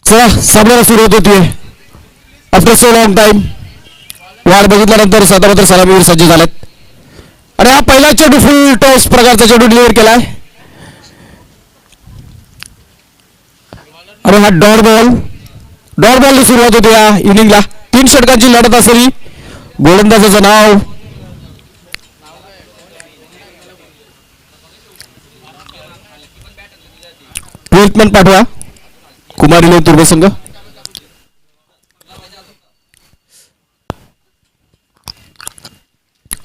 चला सामन्याला सुरुवात होतीये. After so long time what बघितल्यानंतर स्वतः सलामीवर सज्ज झालेत आणि हा पहिला चेंडू फुल टॉस प्रकारचा चेंडू डिलिव्हर केलाय आणि हा डॉट बॉलने सुरुवात होते या इनिंगला. 3 षटकांची लढत असलेली गोलंदाजाचं नाव ट्रीटमेंट पाठवा कुमारी लोन तुर्बे संघ.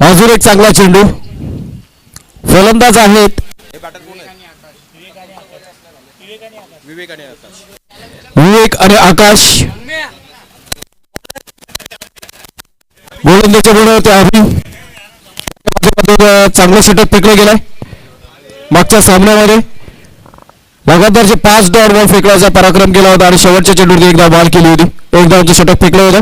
अजून एक चांगला चेंडू. फलंदाज आहेत विवेक आणि आकाश. गोलंदाजाच्या बरोबर ते अभि चांगलं सेटअप फेकलं गेलाय. मागच्या सामन्यामध्ये लगातारचे 5 डॉट बॉल फेकण्याचा पराक्रम केला होता आणि शेवटच्या चेंडूवरती एकदा बॉल केली होती. एकदा षटक फेकलं होतं.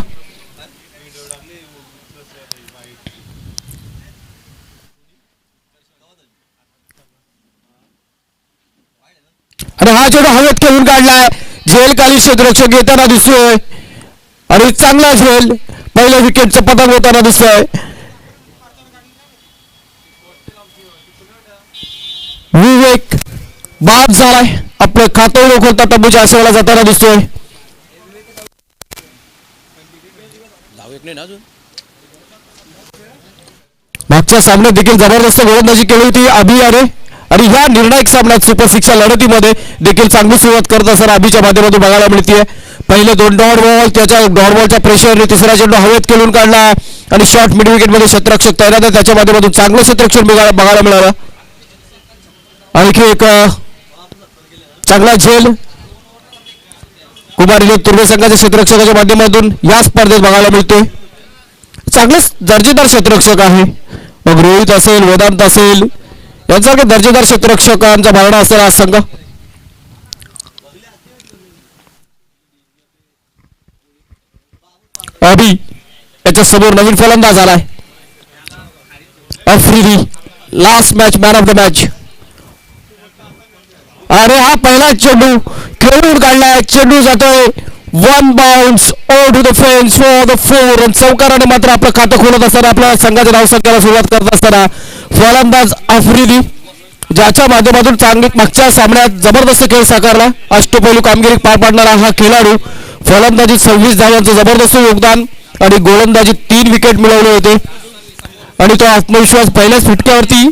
आणि हा चेंडू हवेत खेळून काढलाय. झेलखाली क्षेत्ररक्षक येताना दिसतोय आणि चांगला झेल पहिल्या विकेटचं पतंग होताना दिसतोय. विवेक बाद झालाय. आपलं खातं ओळखता तंबूच्या आशेला जाताना दिसतोय. मागच्या सामन्यात देखील जबरदस्त गोलंदाजी केली होती अभि आणि ह्या निर्णायक सामन्यात सुपर 6च्या लढतीमध्ये देखील चांगली सुरुवात करत असताना अभिच्या माध्यमातून बघायला मिळते. पहिले 2 डॉट बॉल त्याच्या डॉट बॉलच्या प्रेशरने तिसरा चेंडू हवेत खेळून काढला आणि शॉर्ट मिड विकेटमध्ये क्षेत्ररक्षक तैनात आहे त्याच्या माध्यमातून चांगलं क्षेत्ररक्षण बघायला मिळालं. आणखी एक चांगला झेल कुमारी लोन तुर्बे संघाच्या क्षेत्ररक्षकाच्या माध्यमातून या स्पर्धेत बघायला मिळतोय. चांगलेच दर्जेदार क्षेत्ररक्षक आहे. मग रोहित असेल वेदांत असेल यांसारखे दर्जेदार क्षेत्ररक्षकांचा भरणा असेल हा संघ. अभि याच्या समोर नवीन फलंदाज आलाय Afridi. Last match man of the match. अरे हा पहिला चेंडू खेळून काढलाय. चेंडू जातोय 1 bounce over to the fence for the 4 run. चौकाराने मात्र आपलं खातं खोलत असताना आपल्या संघाच्या धावसंख्येला सुरुवात करत असताना फलंदाज आफ्रिदी ज्याच्या माध्यमातून चांगली मागच्या सामन्यात जबरदस्त खेळ साकारला. अष्टपैलू कामगिरी पार पाडणारा हा खेळाडू फलंदाजीत 26 धावांचं जबरदस्त योगदान आणि गोलंदाजीत 3 विकेट मिळवले होते आणि तो आत्मविश्वास पहिल्याच फटक्यावरती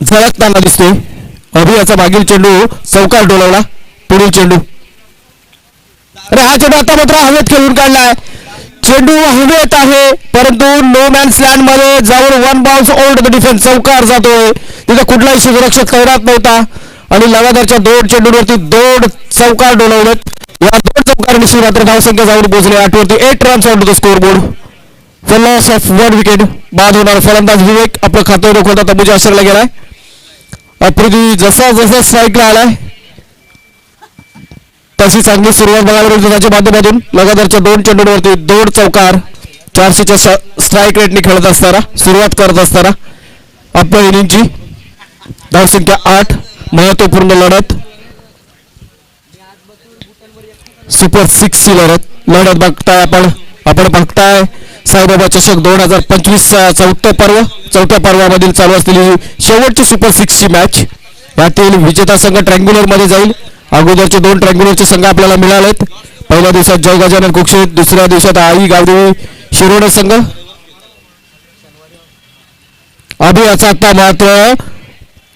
झळकताना दिसतोय. अभि याचा मागील चेंडू चौकार डोलवला. पुढील चेंडू अरे हा चेंडू आता मात्र हवेत खेळून काढलाय. चेंडू हवेत आहे परंतु नो मॅन्स लँड मध्ये जाऊन 1 बाउन्स ओव्हर द डिफेन्स. चौकार जातोय. तिथे कुठलाही क्षेत्ररक्षक तैनात नव्हता आणि लगातारच्या 2 चेंडूवरती 2 चौकार डोलवलेत. या 2 चौकारांनी मात्र धावसंख्या जाऊन पोहोचले 8 वरती. 8 runs on to the score board for loss of 1 wicket. बाद होणार फलंदाज विवेक आपलं खातं रोखवता तंबूच्या आश्रयाला गेलाय. आफ्रिदी जसा स्ट्राईकला आलाय तशी चांगली सुरुवात बघायला मिळते त्याच्या माध्यमातून. लगातारच्या 2 चेंडूवरती 2 चौकार 400च्या स्ट्राईक रेटने खेळत असताना सुरुवात करत असताना आपल्या इनिंगची धावसंख्या 8. महत्वपूर्ण लढत सुपर 6ची लढत बघताय आपण बघताय. साईबाबा चषक 2025 चौथ्या पर्वामधील चालू असलेली शेवटची सुपर 6ची मॅच. यातील विजेता संघ ट्रँग्युलर मध्ये जाईल. अगोदरचे 2 ट्रँग्युलरचे संघ आपल्याला मिळालेत. पहिल्या दिवसात जय गजानन कुक्षे, दुसऱ्या दिवसात आई गावदेवी शिरोडे संघ. अभि याचा आता मात्र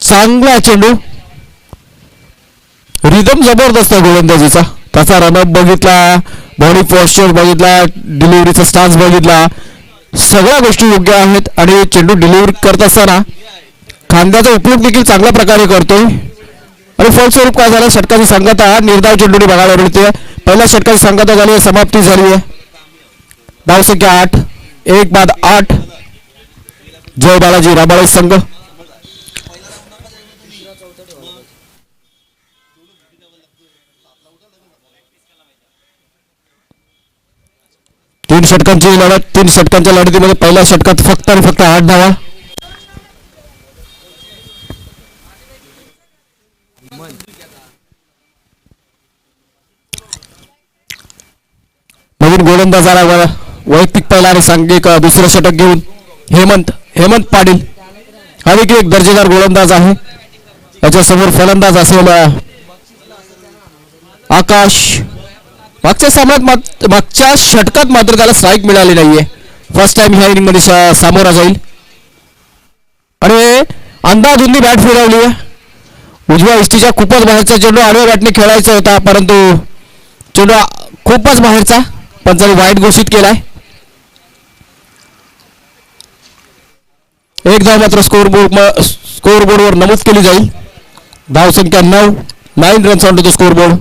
चांगला चेंडू. रिदम जबरदस्त गोलंदाजीचा. त्याचा रनअप बघितला, बॉडी पॉस्चर बघितला, डिलिव्हरीचा स्टान्स बघितला, सगळ्या गोष्टी योग्य आहेत आणि चेंडू डिलिव्हरी करत असताना खांद्याचा उपयोग देखील चांगल्या प्रकारे करतोय. आणि फलस्वरूप काय झालं षटकाची सांगता निर्धाव चेंडूने बघायला मिळते. पहिल्या षटकाची सांगता झाली आहे, समाप्ती झाली आहे. धावसंख्या 8. 1 बाद 8. जय बालाजी राबाळे संघ. तीन षटकांच्या लढतीमध्ये पहिल्या षटकात फक्त 8 धावा. गोलंदाजाला वैयक्तिक पहिला आणि सांघिक दुसरं षटक घेऊन हेमंत पाटील हा देखील एक दर्जेदार गोलंदाज आहे. याच्यासमोर फलंदाज असेल आकाश. मागच्या षटकात मात्र त्याला स्ट्राईक मिळाली नाहीये. फर्स्ट टाइम ह्या इनिंग मध्ये सामोरा जाईल आणि अंदाधुंदी बॅट फिरवली आहे. उजव्या इष्टीच्या खूपच बाहेरचा चेंडू आडव्या बॅटने खेळायचा होता, परंतु चेंडू खूपच बाहेरचा पंचांनी वाईट घोषित केलाय. एक धाव मात्र स्कोरबोर्डवर नमूद केली जाईल. धाव संख्या 9 runs on to the scoreboard.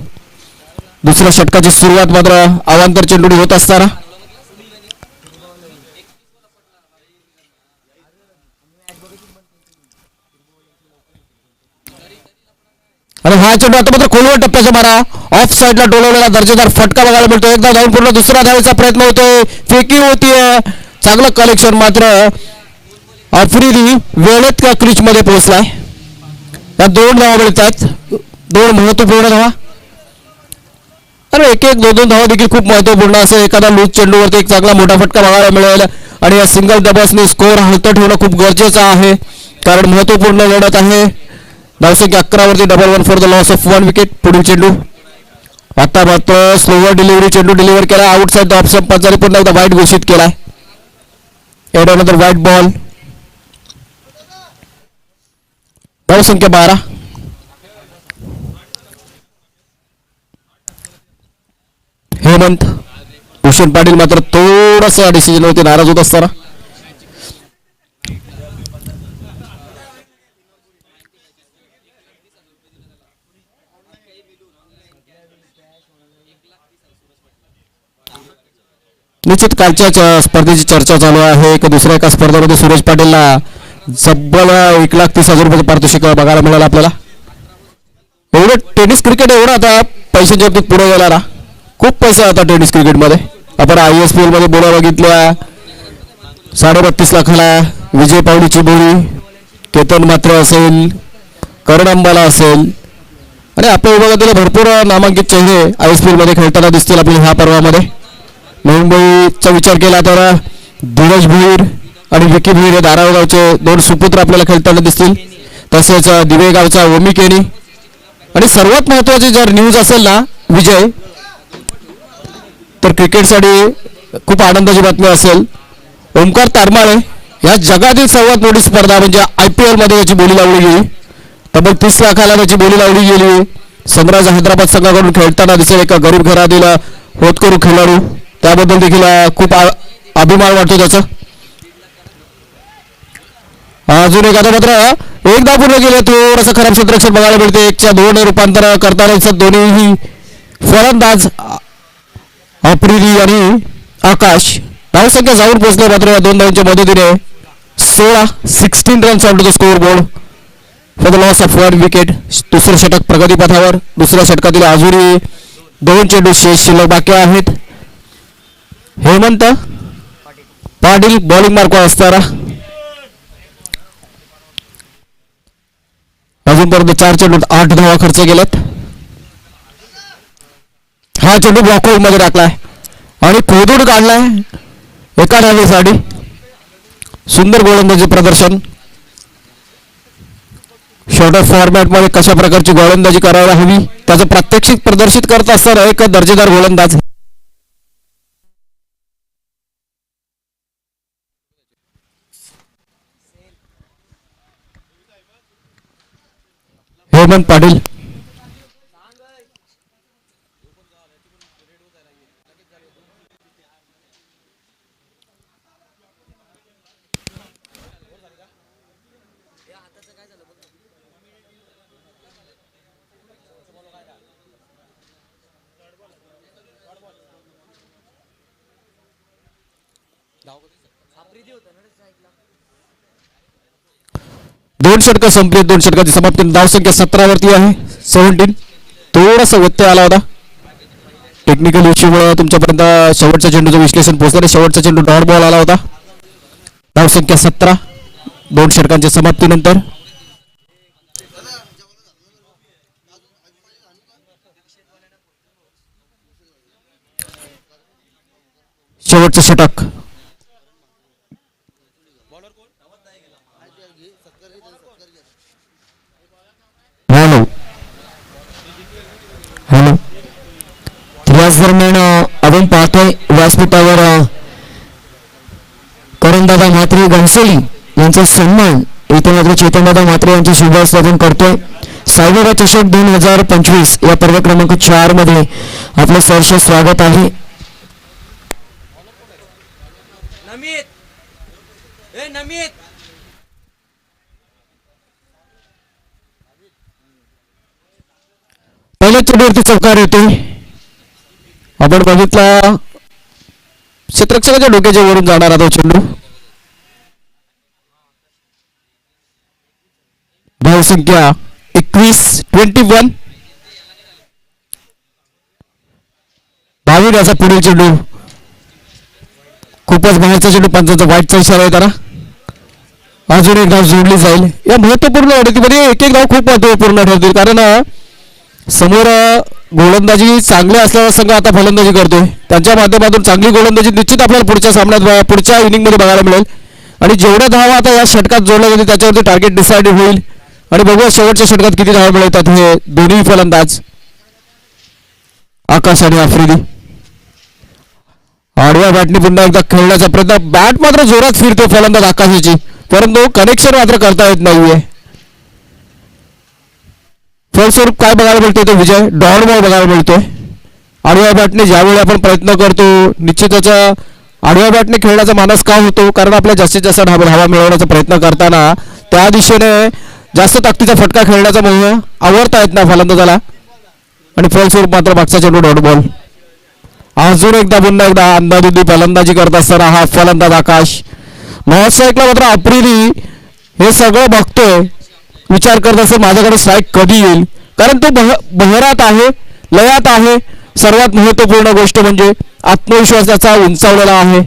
दुसऱ्या षटकाची सुरुवात मात्र अवांतर चेंडूने होत असताना आणि हा चेंडू आता मात्र खोलवर टप्प्याचा मारा ऑफ साईडला डोलवलेला दर्जेदार फटका बघायला मिळतो. एकदा धावून पूर्ण दुसरा धावायचा प्रयत्न होतोय. फेकी होतीये. चांगलं कलेक्शन मात्र आफ्रिदी वेळेत का क्रीज मध्ये पोहोचलाय. या 2 धावा मिळतात. 2 महत्वपूर्ण धावा. अरे एक 2 धावा देखील खूप महत्वपूर्ण असेल. एखादा लूज चेंडूवरती एक चांगला मोठा फटका बघायला मिळेल आणि या सिंगल डबल्सने स्कोर हलत ठेवणं खूप गरजेचं आहे, कारण महत्वपूर्ण लढत आहे. धावसंख्या 11 वरती 1-1 for the loss of 1 wicket. पुढील चेंडू आता मात्र स्लोवर डिलिव्हरी चेंडू डिलिव्हर केला आउटसाइड द ऑफ स्टंप. पंचांनी पुन्हा एकदा वाईट घोषित केलाय. एवढ्यानंतर व्हाईट बॉल. धावसंख्या 12. हेमंत भूषण पाटील मात्र थोडासा डिसिजन होते नाराज होत असताना निश्चित कालच्या स्पर्धेची चर्चा चालू आहे की दुसऱ्या एका स्पर्धेमध्ये सूरज पाटीलला जब्बल 1,30,000 रुपये पारितोषिक बघायला मिळालं आपल्याला. एवढं टेनिस क्रिकेट एवढं आता पैशाच्या बाबतीत पुढे गेला. खूप पैसा आता टेनिस क्रिकेटमध्ये. आपण ISPL मध्ये बोला बघितल्या 32.5 लाखाला विजय पावलीची बोली, केतन मात्र असेल, करण अंबाला असेल आणि आपल्या विभागातील भरपूर नामांकित चेहरे ISPL मध्ये खेळताना दिसतील आपल्या ह्या पर्वामध्ये. मुंबईचा विचार केला तर धीरज भीर आणि विकी भीर हे धारागावचे 2 सुपुत्र आपल्याला खेळताना दिसतील. तसेच दिवेगावचा ओमी केनी आणि सर्वात महत्वाची जर न्यूज असेल ना विजय, तर क्रिकेटसाठी खूप आनंदाची बातमी असेल. ओमकार तारमाळे या जगातील सर्वात मोठी स्पर्धा म्हणजे IPL मध्ये याची बोली लावली गेली. तब्बल 30 लाखाला त्याची बोली लावली गेली. सनरायझर हैदराबाद संघाकडून खेळताना दिसेल एका गरीब घरातील होतकरू खेळाडू. त्याबद्दल देखील खूप अभिमान वाटतो त्याचा. अजून एक आता मात्र एकदा पूर्ण केले थोडंसं खराब क्षेत्ररक्षण बघायला मिळते. 1च्या 2 रूपांतर करताना दोन्हीही फलंदाज आफ्रिदी आणि आकाश धावसंख्या जाऊन पोहोचले. मात्र या 2 धावांच्या मदतीने 16 runs on to the score board for the loss of 1 wicket. दुसरं षटक प्रगतीपथावर. दुसऱ्या षटकातील अजूनही 2 चेंडू शेष शिल्लक बाकी आहेत. हेमंत पाटील बॉलिंग मार्कवर असताना अजूनपर्यंत 4 चेंडूत 8 धावा खर्च केल्यात. हा चेंडू ब्लॉकआउट मध्ये टाकलाय आणि खोदून काढलाय एका धावेसाठी. सुंदर गोलंदाजी प्रदर्शन. शॉर्टर फॉर्मॅट मध्ये कशा प्रकारची गोलंदाजी करायला हवी त्याचं प्रात्यक्षिक प्रदर्शित करत असताना एक दर्जेदार गोलंदाज हेमंत पाटील. दोन षटकं संपली. 2 षटकाची समाप्ती. धावसंख्या 17 वरती आहे. 17. थोडासा व्यत्यय आला होता टेक्निकल इश्यूमुळे. तुमच्यापर्यंत शेवटच्या चेंडूचं विश्लेषण पोहोचलं. शेवटचा चेंडू डॉट बॉल आला होता. धावसंख्या 17 2 षटकांच्या समाप्तीनंतर. शेवटचं षटक. Hello hello. याच दरम्यान आपण पाहतोय व्यासपीठावर करणदादा म्हात्रे घनसोली यांचा सन्मान इथे मात्र चेतनदादा म्हात्रे यांचे शुभास्वागत करतोय. साईबाबा चषक 2025 या पर्व क्रमांक 4 मध्ये आपलं सहर्ष स्वागत आहे. पहिल्या चेंडूवरती चौकार येते. आपण बघितला क्षेत्ररक्षकाच्या डोक्याच्या वरून जाणार तो चेंडू. धावसंख्या 21 22 याचा पुढील चेंडू खूपच बाहेरचा चेंडू. पंचांचा वाईटचा इशारा आहे त्याला. अजून एक धाव जोडली जाईल. या महत्वपूर्ण लढतीमध्ये एक एक धाव खूप महत्वपूर्ण ठरतील कारण समोर गोलंदाजी चांगले असलेला संघ आता फलंदाजी करतोय. त्यांच्या माध्यमातून चांगली गोलंदाजी निश्चित आपल्याला पुढच्या सामन्यात पुढच्या इनिंगमध्ये बघायला मिळेल. आणि जेवढ्या धावा आता या षटकात जोडल्या जातील त्याच्यावरती टार्गेट डिसाइड होईल. आणि बघूया शेवटच्या षटकात किती धावा मिळवतात हे दोन्ही फलंदाज आकाश आणि आफ्रिदी. आडव्या बॅटने पुन्हा एकदा खेळण्याचा प्रयत्न. बॅट मात्र जोरात फिरते फलंदाज आकाशाची परंतु कनेक्शन मात्र करता येत नाहीये. फलस्वरूप काय बघायला मिळतोय तो विजय डॉट बॉल बघायला मिळतोय. आडव्या बॅटने ज्यावेळी आपण प्रयत्न करतो निश्चितच आडव्या बॅटने खेळण्याचा मानस का होतो कारण आपल्या जास्तीत जास्त धावा मिळवण्याचा प्रयत्न करताना त्या दिशेने जास्त ताकदीचा फटका खेळण्याचा मोह आवडता येत नाही फलंदाजाला आणि फलस्वरूप मात्र मागचा चेंडू डॉट बॉल. अजून एकदा पुन्हा एकदा अंदाधुंदी फलंदाजी करत असताना हा फलंदाज आकाश. महोत्सवला मात्र आफ्रिदी हे सगळं बघतोय विचार करत असेल माझ्याकडे स्ट्राईक कधी येईल कारण तो बहरात आहे लयात आहे. सर्वात महत्वपूर्ण गोष्ट म्हणजे आत्मविश्वास त्याचा उंचावलेला आहे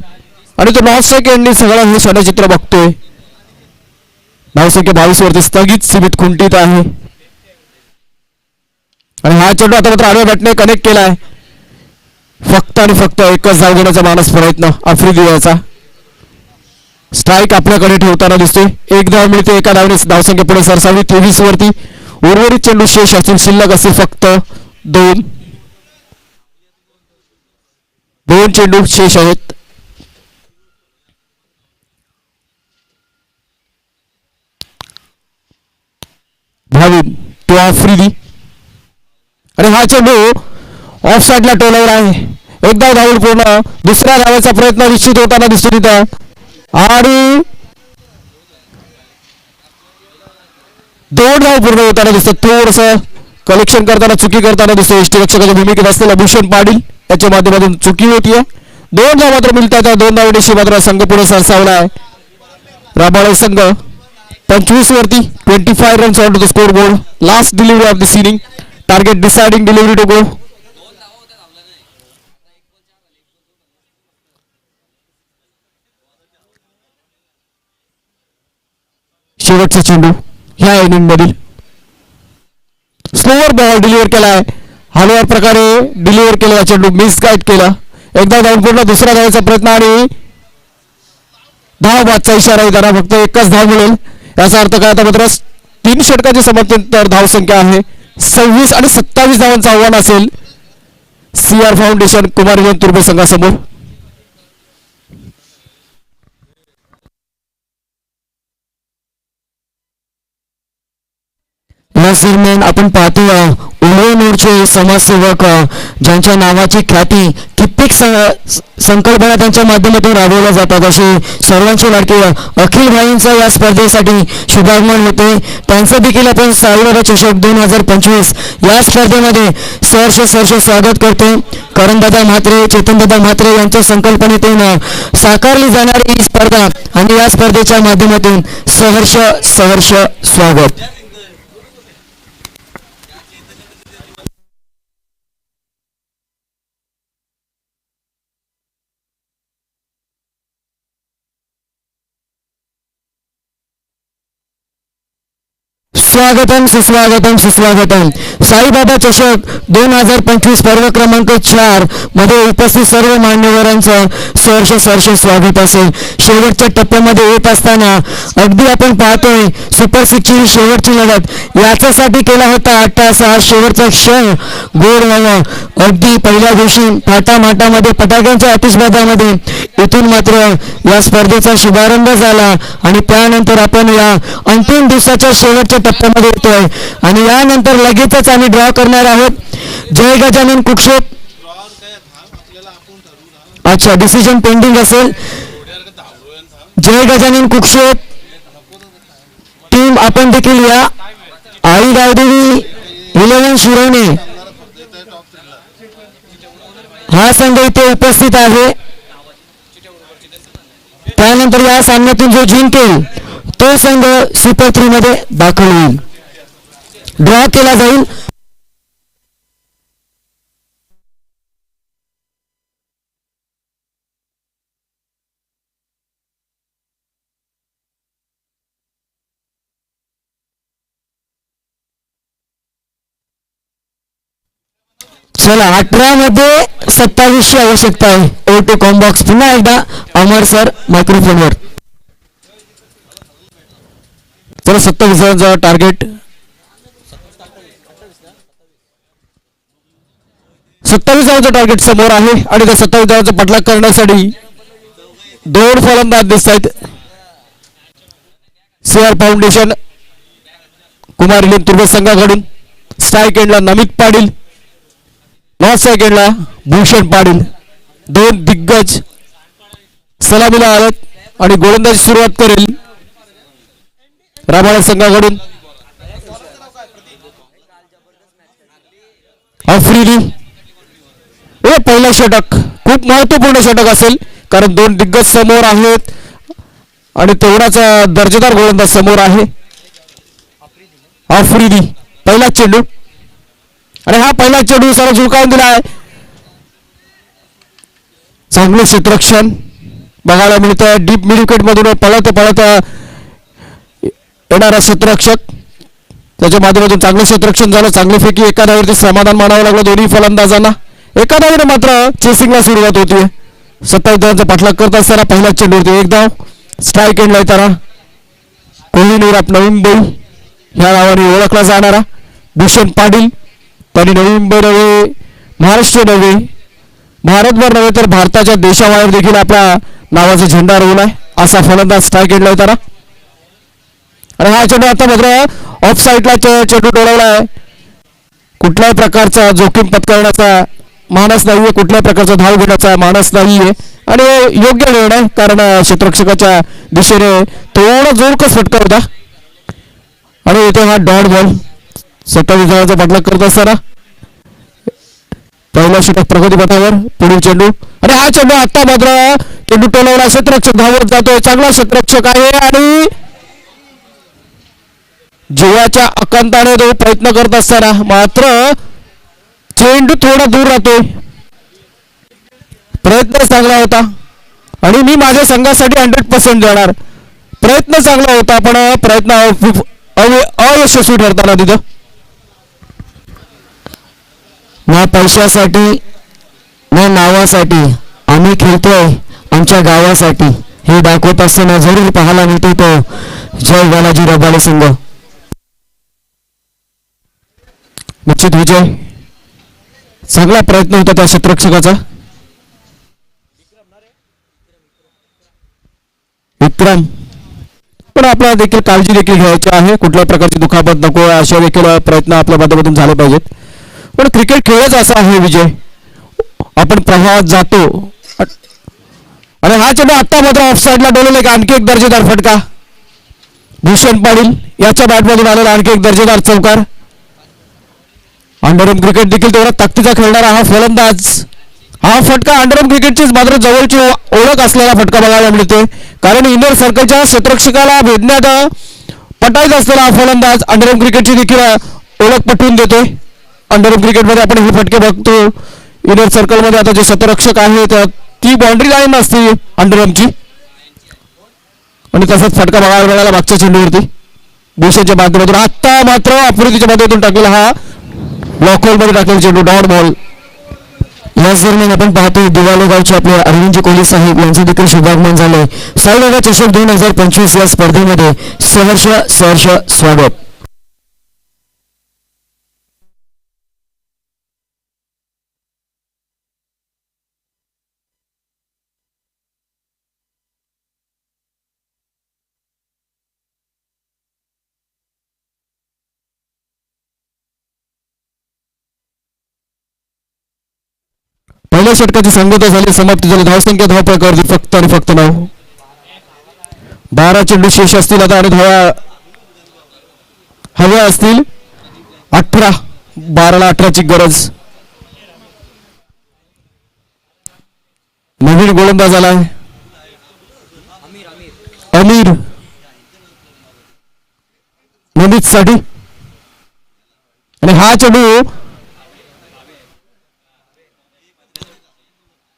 आणि तो 9 सेकंडनी सगळं हे क्षणचित्र बघतोय. धावसंख्या 22 वरती स्थगित सीमित खुंटीत आहे आणि हा चेंडू आता मात्र आडव्या बॅटने कनेक्ट केलाय. फक्त आणि फक्त एकच धाव घेण्याचा मानस प्रयत्न आफ्रिदी याचा. स्ट्राईक आपल्याकडे ठेवताना दिसतोय. एक धाव मिळते एका धावने धावसंख्या पुढे सरसावली 23 वरती. उर्वरित चेंडू शेष असतील शिल्लक असतील फक्त दोन चेंडू शेष आहेत. भाविन तो आफ्रिदी आणि हा चेंडू ऑफ साइडला टोलावर आहे. एकदा धावून पूर्ण दुसऱ्या धावाचा प्रयत्न निश्चित होताना दिसतो तिथं आणि 2 धाव पूर्ण होताना दिसतं. थोडस कलेक्शन करताना चुकी करताना दिसतो. यष्टीरक्षकाच्या भूमिकेत असलेला भूषण पाटील याच्या माध्यमातून चुकी होतीये. 2 धाव मात्र मिळतात. 2 धावडीशी मात्र संघ पुढे सरसावला आहे. राबाळे संघ 25 वरती 25 runs on to the score board. Last delivery of this inning. Target deciding delivery to go. शेवटचा चेंडू ह्या इनिंग मधील स्लोअर बॉल डिलिव्हर केलाय. हलव्या प्रकारे डिलिव्हर केलेला चेंडू मिस गाईड केला. एकदा धावून पूर्ण दुसऱ्या धावाचा प्रयत्न आणि धाव बादचा इशारा आहे त्यांना. फक्त एकच धाव मिळेल याचा अर्थ काय आता मात्र 3 षटकाचे समाप्तीनंतर धावसंख्या आहे 26 आणि 27 धावांचं आव्हान असेल CR फाउंडेशन कुमार तुर्बे संघासमोर. याच दरम्यान आपण पाहतो उल्लेनूरचे समाजसेवक ज्यांच्या नावाची ख्याती कित्येक संकल्पना त्यांच्या माध्यमातून राबवल्या जातात असे सर्वांचे लाडके अखिल भाईंचा या स्पर्धेसाठी शुभागमन होते. त्यांचं देखील आपण साईबाबा चषक 2025 या स्पर्धेमध्ये सहर्ष स्वागत करतो. करणदादा म्हात्रे चेतनदादा म्हात्रे यांच्या संकल्पनेतून साकारली जाणारी ही स्पर्धा आणि या स्पर्धेच्या माध्यमातून सहर्ष स्वागत. स्वागतम सुस्वागतम सुस्वागतम. साईबाबा चषक 2025 पर्व क्रमांक 4 मध्ये उपस्थित सर्व मान्यवरांचं सहर्ष स्वागत असेल. शेवटच्या टप्प्यामध्ये येत असताना अगदी आपण पाहतोय सुपर सिक्सची शेवटची लढत याच्यासाठी केला होता अट्टास. हा शेवटचा क्षण गोड व्हावा अगदी पहिल्या दिवशी थाटामाटामध्ये फटाक्यांच्या आतिषबादामध्ये इथून मात्र या स्पर्धेचा शुभारंभ झाला आणि त्यानंतर आपण या अंतिम दिवसाच्या शेवटच्या टप्प्यामध्ये येतोय आणि यानंतर लगेचच आम्ही ड्रॉ करणार आहोत. जय गजानन कुक्षेप. अच्छा, डिसिजन पेंडिंग असेल. जय गजानन कुक्षेप टीम आपण देखील या. आई गावदेवी 11 शिरवणे हा संघ इथे उपस्थित आहे. त्यानंतर या सामन्यातून जो जिंकेल तो संघ सुपर 3 मध्ये दाखल होईल. ड्रॉ केला जाईल. चला 18 मध्ये 27 ची आवश्यकता आहे. O2 कॉम्बॉक्स पुन्हा एकदा अमर सर मायक्रोफोनवर. चला 27 टार्गेट. 27 टार्गेट समोर आहे आणि त्या 27 पाठलाग करण्यासाठी 2 फलंदाज दिसत आहेत. CR फाउंडेशन कुमार तुर्वे संघाकडून स्ट्राईक एंडला नमित पाटील, नॉन स्ट्राईक एंडला भूषण पाटील. 2 दिग्गज सलामीला आलेत आणि गोलंदाजी सुरुवात करेल राबाळा संघाकडून आफ्रिदी. पहिला षटक खूप महत्वपूर्ण षटक असेल कारण 2 दिग्गज समोर आहेत आणि तेवढाच दर्जेदार गोलंदाज समोर आहे. आफ्रिदी पहिला चेंडू आणि हा पहिला चेंडू सारा झुकावून दिला आहे. चांगले क्षेत्ररक्षण बघायला मिळतं. डीप मिड विकेट मधून पळत येणारा क्षेत्ररक्षक त्याच्या माध्यमातून चांगलं क्षेत्ररक्षण झालं. चांगली फेकी एका धावेवरती समाधान मानावं लागलं दोन्ही फलंदाजांना. एका धावेने मात्र चेसिंगला सुरुवात होती. 27 धावांचा पाठलाग करत असताना पहिला चेंडूवरती 1 धाव. स्ट्राईक एंडला येताना कोहिनूर नवी मुंबई ह्या नावाने ओळखला जाणारा भूषण पाटील. त्यांनी नवी मुंबई नव्हे, महाराष्ट्र नव्हे, भारतभर नव्हे तर भारताच्या देशाबाहेर देखील आपल्या नावाचा झेंडा रोवलाय असा फलंदाज स्ट्राईक एंडला येताना. आणि हा चेंडू आता मात्र ऑफ साईडला चेंडू डोळवलाय. कुठल्याही प्रकारचा जोखीम पत्करण्याचा मानस नाहीये, कुठल्याही प्रकारचा धाव घेण्याचा मानस नाहीये आणि योग्य निर्णय कारण क्षेत्ररक्षकाच्या दिशेने थोडा जोरकस फटका होता आणि इथे हा डॉट बॉल. 27 धावांचा पाठलाग करत असताना पहिला षटक प्रगतीपथावर. पुढील चेंडू आणि हा चेंडू आता मात्र चेंडू टोलवला. क्षेत्ररक्षक धावत जातोय. चांगला क्षेत्ररक्षक आहे आणि जीवाच्या आकांताने तो प्रयत्न करत असताना मात्र चेंडू थोडा दूर राहतोय. प्रयत्न चांगला होता आणि मी माझ्या संघासाठी 100% देणार. प्रयत्न चांगला होता पण प्रयत्न अयशस्वी ठरताना तिथं. ना पैशासाठी ना नावासाठी आम्ही खेळतोय आमच्या गावासाठी हे दाखवत असताना जरूर पाहायला मिळतो तो जय बालाजी रबाले संघ. निश्चित विजय. चांगला प्रयत्न होता त्या क्षेत्ररक्षकाचा. विक्रम पण आपल्याला देखील काळजी देखील घ्यायची आहे. कुठल्याही प्रकारची दुखापत नको अशा देखील प्रयत्न आपल्या माध्यमातून झाले पाहिजेत. पण क्रिकेट खेळच असा आहे विजय, आपण प्रवाहात जातो. आणि हा चेंडू आता मात्र ऑफ साईडला डोलवला. आणखी एक दर्जेदार फटका. भूषण पाटील याच्या बॅटमधून आलेला आणखी एक दर्जेदार चौकार. अंडरआर्म क्रिकेट देखील तेवढा ताकदीचा खेळणारा हा फलंदाज. हा फटका अंडरआर्म क्रिकेटचीच मात्र जवळची ओळख असलेला फटका बघायला मिळतोय कारण इनर सर्कलच्या क्षेत्ररक्षकाला भेदण्यात पटायचा असलेला हा फलंदाज अंडरआर्म क्रिकेटची देखील ओळख पटवून देतोय. अंडरआर्म क्रिकेटमध्ये आपण हे फटके बघतो. इनर सर्कलमध्ये आता जे क्षेत्ररक्षक आहे ती बाउंड्री लाईन असते अंडरआर्मची आणि तसाच फटका बघायला मिळाला मागच्या चेंडूवरती. भूषणच्या माध्यमातून. आता मात्र आफ्रिकेच्या माध्यमातून टाकलेला हा ब्लॉक होल मध्ये टाकलेला चेंडू डॉट बॉल. याच दरम्यान आपण पाहतो दिवालो गावचे आपले अरविंदजी कोहली साहेब यांचे देखील शुभागमन झाले. साईबाबा चषक 2025 या स्पर्धेमध्ये सहर्ष स्वागत. पहिल्या षटकाची सांगता झाली, समाप्ती झाली. धावसंख्या धावपळावरती फक्त आणि फक्त 9. 12 चेंडू शेष असतील आता आणि धावा हव्या असतील 18. 12ला 18ची गरज. नवीन गोलंदाज आला अमीर नमित साठी आणि हा चेंडू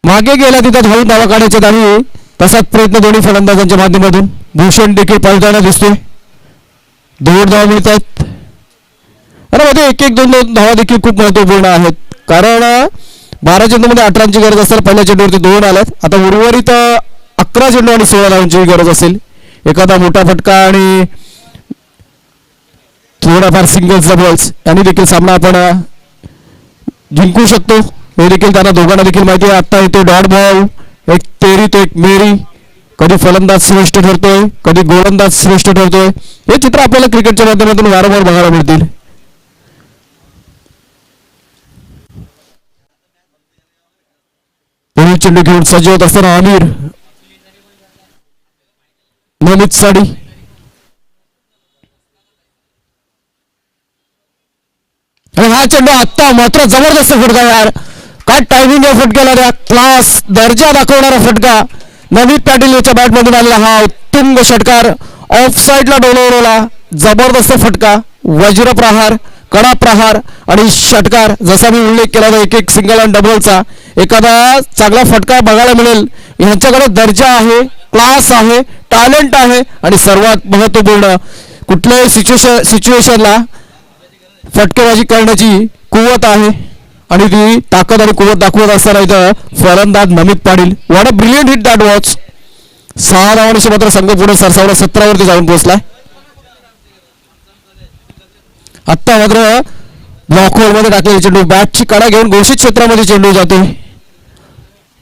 मागे गेला, तिथं धावून धावा काढायचे आणि तसाच प्रयत्न दोन्ही फलंदाजांच्या माध्यमातून. भूषण देखील पळताना दिसतोय. 2 धावा मिळत आहेत. अरे मध्ये 1-1-2-2 धावा देखील खूप महत्वपूर्ण आहेत, कारण 12 चेंडूमध्ये 18ची गरज असेल. पहिल्या चेंडूवरती 2 आल्यात. आता उर्वरित 11 चेंडू आणि 16 धावांची गरज असेल. एखादा मोठा फटका आणि थोडाफार सिंगल्स डबल्स यांनी देखील सामना आपण जिंकू शकतो. हे देखील त्यांना दोघांना देखील माहिती आहे. आता येतो डॉट बॉल. एक तेरी तो एक मेरी. कधी फलंदाज श्रेष्ठ ठरतोय, कधी गोलंदाज श्रेष्ठ ठरतोय. हे चित्र आपल्याला क्रिकेटच्या माध्यमातून वारंवार बघायला मिळतील. पुढील चेंडू घेऊन सज्ज होत असताना आमिर नमित साडी. आणि हा चेंडू आत्ता मात्र जबरदस्त फटका यार. काय टायमिंग आहे फटक्याला, त्या क्लास दर्जा दाखवणारा फटका नमित पाटील याच्या बॅटमधून आलेला हा उत्तुंग षटकार. ऑफ साईडला डोलवलेला जबरदस्त फटका. वज्र प्रहार, कडा प्रहार आणि षटकार. जसा मी उल्लेख केला होता एक सिंगल आणि डबलचा, एखादा चांगला फटका बघायला मिळेल. यांच्याकडे दर्जा आहे, क्लास आहे, टॅलेंट आहे आणि सर्वात महत्वपूर्ण कुठल्याही सिच्युएशनला फटकेबाजी करण्याची कुवत आहे आणि ती ताकद आणि कुवत दाखवत असताना इथं फलंदाज Namit Patil. What a brilliant hit that watch. 6 धावांशी मात्र संघ पुढे सरसावला 17 वरती जाऊन पोहोचलाय. आत्ता मात्र ब्लॉक होल मध्ये टाकलेले चेंडू बॅटची कडा घेऊन घोषित क्षेत्रामध्ये चेंडू जातो.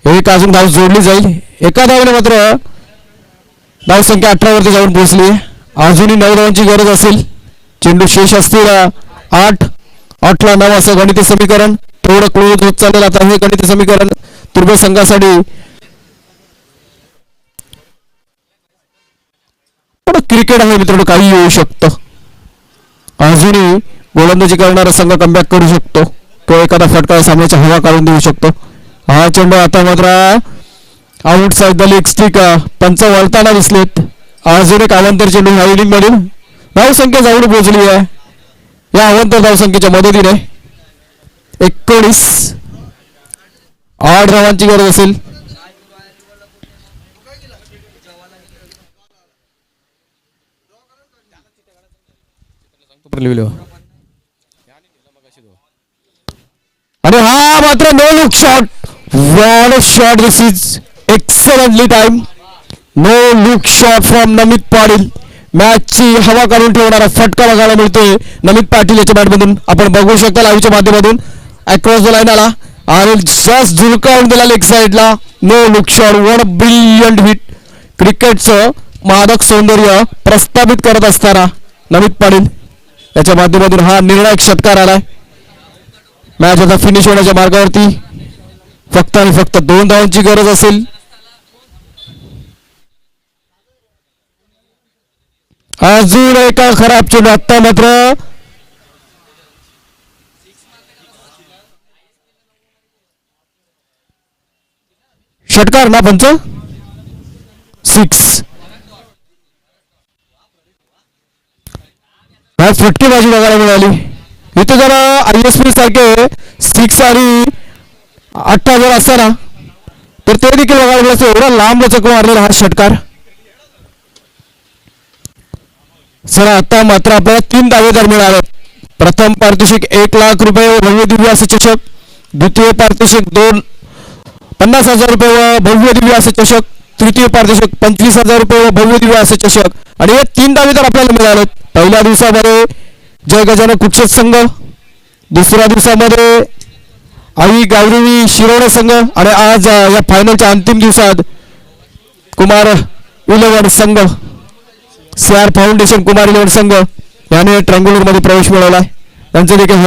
एक अजून धाव जोडली जाईल. एका धावाने मात्र धावसंख्या 18 वरती जाऊन पोहोचली. अजूनही 9 धावांची गरज असेल. चेंडू शेष असतील 8. 8ला 9 असं गणित समीकरण थोडं क्लोज होत चालेल. आता हे गणित समीकरण तुर्भे संघासाठी पण क्रिकेट आहे मित्रांनो, काही येऊ शकतं. अजूनही गोलंदाजी करणारा संघ कमबॅक करू शकतो. तो एखादा फटका सामन्याची हवा काढून देऊ शकतो. हा चेंडू आता मात्र out side the leg stick. पंच वळताना दिसलेत. अजून एक अवंतर चेंडू ह्या इनिंग मधून धावसंख्या जाऊन पोहोचली आहे. या अवंतर धावसंख्येच्या मदतीने 19. 8 धावांची गरज असेल. आणि हा मात्र no look shot. What a shot. This is excellently time. No look shot from Namit Patil. मॅचची हवा काढून ठेवणारा फटका बघायला मिळतोय नमित पाटील याच्या बॅटमधून. आपण बघू शकता लाईव्हच्या माध्यमातून. अक्रॉस द लाईन आला आणि जस्ट झुलकावून दिला लेग साईडला. No look shot. What a brilliant hit. क्रिकेटचं मादक सौंदर्य प्रस्थापित करत असताना नमित पाटील याच्या माध्यमातून हा निर्णायक षटकार आलाय. मॅच आता फिनिश होण्याच्या मार्गावरती. फक्त आणि फक्त 2 धावांची गरज असेल. अजून एका खराब चेंडू. आत्ता मात्र षटकार ना पंच 6. फटकेबाजी बघायला मिळाली इथे. जरा ISP सारखे 6 आणि 8 जर असताना तर ते देखील बघायला मिळालं. एवढा लांब चक्र मारलेला हा षटकार. चला आता मात्र आपल्याला 3 दावेदार मिळाले. प्रथम पारितोषिक 1 लाख रुपये व भव्य दिव्य असे चषक. द्वितीय पारितोषिक 50,000 रुपये व भव्य दिव्य असे चषक. तृतीय पारितोषिक 25,000 रुपये व भव्य दिव्य असे चषक. आणि हे 3 दावेदार आपल्याला मिळाले. पहिल्या दिवसामध्ये जय गजानन कुक्षेत संघ, दुसऱ्या दिवसामध्ये आई गावदेवी शिरोडे संघ आणि आज या फायनलच्या अंतिम दिवसात कुमार 11 संघ, CR फाउंडेशन कुमार 11 संघ याने ट्रँग्युलर मध्ये प्रवेश मिळवला आहे. त्यांचे देखील